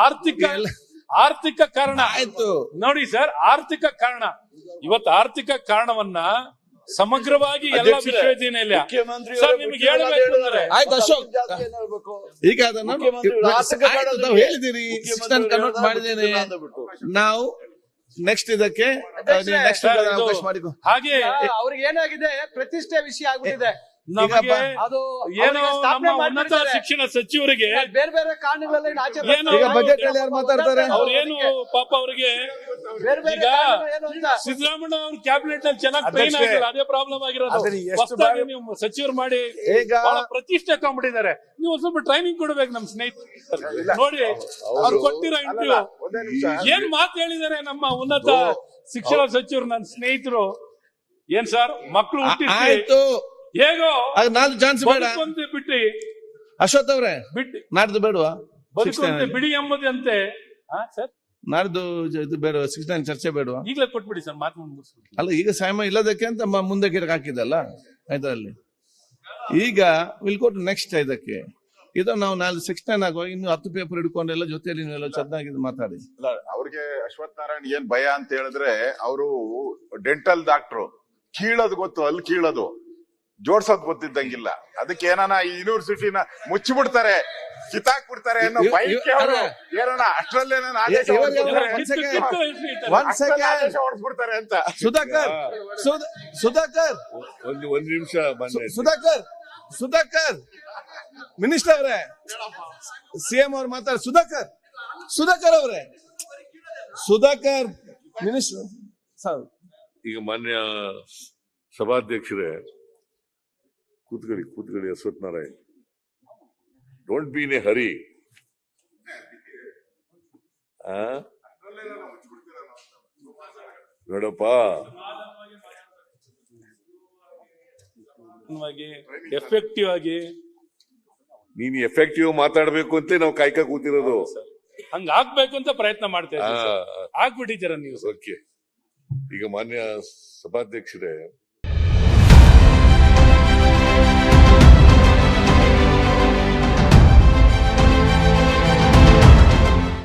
ಆರ್ಥಿಕ ಕಾರಣ ಆಯ್ತು ನೋಡಿ ಸರ್, ಆರ್ಥಿಕ ಕಾರಣ. ಇವತ್ತು ಆರ್ಥಿಕ ಕಾರಣವನ್ನ ಸಮಗ್ರವಾಗಿ ಎಲ್ಲ ವಿಶ್ವವಿದ್ಯಾನಿಲಯ ಸರ್ ನಿಮ್ಗೆ ಹೇಳಬೇಕು ಅಂದ್ರೆ ಆಯ್ತು ಅಶೋಕ್, ಈಗ ಅದನ್ನು ತಾವು ಹೇಳಿದಿರಿ, ಕನ್ವರ್ಟ್ ಮಾಡಿದ್ದೇನೆ. ನಾವು ನೆಕ್ಸ್ಟ್ ಇದಕ್ಕೆ ನೆಕ್ಸ್ಟ್ ಅವಕಾಶ ಮಾಡಿಕೊ. ಹಾಗೆ ಅವ್ರಿಗೆ ಏನಾಗಿದೆ, ಪ್ರತಿಷ್ಠೆ ವಿಷಯ ಆಗ್ಬಿಟ್ಟಿದೆ. ನಮಗೆ ಅದು ಏನು ನಮ್ಮ ಉನ್ನತ ಶಿಕ್ಷಣ ಸಚಿವರಿಗೆ ಬೇರೆ ಬೇರೆ ಕಾರಣಗಳಲ್ಲಿ ಏನು ಈಗ ಬಜೆಟ್ ಅಲ್ಲಿ ಯಾರು ಮಾತಾಡ್ತಾರೆ? ಅವ್ರೇನು ಪಾಪ ಅವ್ರಿಗೆ ಬೇರೆ ಬೇರೆ ಈಗ ಏನು ಅಂತ ಸಿದ್ದರಾಮಯ್ಯ ಅವ್ರ ಕ್ಯಾಬಿನೆಟ್ ಅಲ್ಲಿ ಚೆನ್ನಾಗಿ ಟ್ರೈನ್ ಆಗಿಲ್ಲ, ಅದೇ ಪ್ರಾಬ್ಲಮ್ ಆಗಿರೋದು. ಹೊಸದಾಗಿ ನೀವು ಸಚಿವರು ಮಾಡಿ ಬಹಳ ಪ್ರತಿಷ್ಠೆ ತಗೊಂಡ್ಬಿಟ್ಟಿದ್ದಾರೆ. ನೀವು ಸ್ವಲ್ಪ ಟ್ರೈನಿಂಗ್ ಕೊಡ್ಬೇಕು ನಮ್ ಸ್ನೇಹಿತರು. ನೋಡಿ ಅವ್ರು ಕೊಟ್ಟಿರೋ ಇಂಟರ್ವ್ಯೂ ಏನ್ ಮಾತು ಹೇಳಿದ್ದಾರೆ ನಮ್ಮ ಉನ್ನತ ಶಿಕ್ಷಣ ಸಚಿವರು, ನನ್ನ ಸ್ನೇಹಿತರು. ಏನ್ ಸರ್, ಮಕ್ಕಳು ಆಯ್ತು, ಹೇಗೋ ನಾಲ್ಕು ಚಾನ್ಸ್ ಬೇಡ ಬಿಟ್ಟು ಅಶ್ವಥ್ ಅವ್ರೆ, ಬಿಟ್ಟು ನಾಡ್ದು ಬೇಡವಾ? ಬದುಕುವಂತೆ ಬಿಡಿ ಎಂಬುದಂತೆ ಸರ್. ನಾಡ್ದು ಇದು ಬೇಡ, 69 ಚರ್ಚೆ ಬೇಡವಾ? ಈಗಲೇ ಕೊಟ್ಬಿಡಿ ಸರ್, ಮಾತು ಮುಗಿಸ್ಬಿಡಿ. ಅಲ್ಲ, ಈಗ ಸಮಯ ಇಲ್ಲದಕ್ಕೆ ಅಂತ ಮುಂದೆ ಗಿಡಕ್ಕೆ ಹಾಕಿದಲ್ಲ ಇದರಲ್ಲಿ. ಈಗ ವಿಲ್ ಗೋ ಟು ನೆಕ್ಸ್ಟ್ ಇದಕ್ಕೆ. ಇದು ನಾವು 69 ಆಗುವಾಗ ಇನ್ನು 10 ಪೇಪರ್ ಹಿಡ್ಕೊಂಡೆಲ್ಲ ಜೊತೆಯಲ್ಲಿ ನೀವೆಲ್ಲ ಚೆನ್ನಾಗಿ ಮಾತಾಡಿ. ಅವ್ರಿಗೆ ಅಶ್ವಥ್ ನಾರಾಯಣ್ ಏನ್ ಭಯ ಅಂತ ಹೇಳಿದ್ರೆ, ಅವರು ಡೆಂಟಲ್ ಡಾಕ್ಟ್ರು, ಕೀಳೋದು ಗೊತ್ತು, ಅಲ್ಲಿ ಕೀಳೋದು ಜೋಡ್ಸೋದ್ ಗೊತ್ತಿದ್ದಂಗಿಲ್ಲ. ಅದಕ್ಕೆ ಏನಾನ ಈ ಯೂನಿವರ್ಸಿಟಿನ ಮುಚ್ಚಿಬಿಡ್ತಾರೆ, ಕಿತ್ತಾಕ್ಬಿಡ್ತಾರೆ ಅನ್ನೋ ಭಯಕ್ಕೆ ಅವರು ಏನೋಣ ಅಷ್ಟ್ರಲ್ಲೇನ ಆದೇಶ ಹೊರಡಿಸ್ಬಿಡ್ತಾರೆ ಅಂತ. ಸುಧಾಕರ್ ಒಂದ್ ನಿಮಿಷ ಸುಧಾಕರ್ ಮಿನಿಸ್ಟರ್ ಅವರೇ, ಸಿಎಂ ಅವ್ರು ಮಾತಾಡ. ಸುಧಾಕರ್ ಅವರೇ, ಸುಧಾಕರ್ ಮಿನಿಸ್ಟರ್. ಈಗ ಮಾನ್ಯ ಸಭಾಧ್ಯಕ್ಷರೇ, ಕೂತ್ಕೊಳ್ಳಿ Ashwath Narayan. Don't be in a hurry. ನೋಡಪ್ಪ, ಎಫೆಕ್ಟಿವ್ ಆಗಿ ನೀನ್ ಎಫೆಕ್ಟಿವ್ ಮಾತಾಡ್ಬೇಕು ಅಂತ ನಾವು ಕಾಯ್ಕ ಕೂತಿರೋದು. ಹಂಗ ಆಗ್ಬೇಕು ಅಂತ ಪ್ರಯತ್ನ ಮಾಡ್ತಾ ಇದ್ದೀವಿ. ಆಗ್ಬಿಟ್ಟಿದ್ದೀರ ನೀವು. ಓಕೆ. ಈಗ ಮಾನ್ಯ ಸಭಾಧ್ಯಕ್ಷರೇ,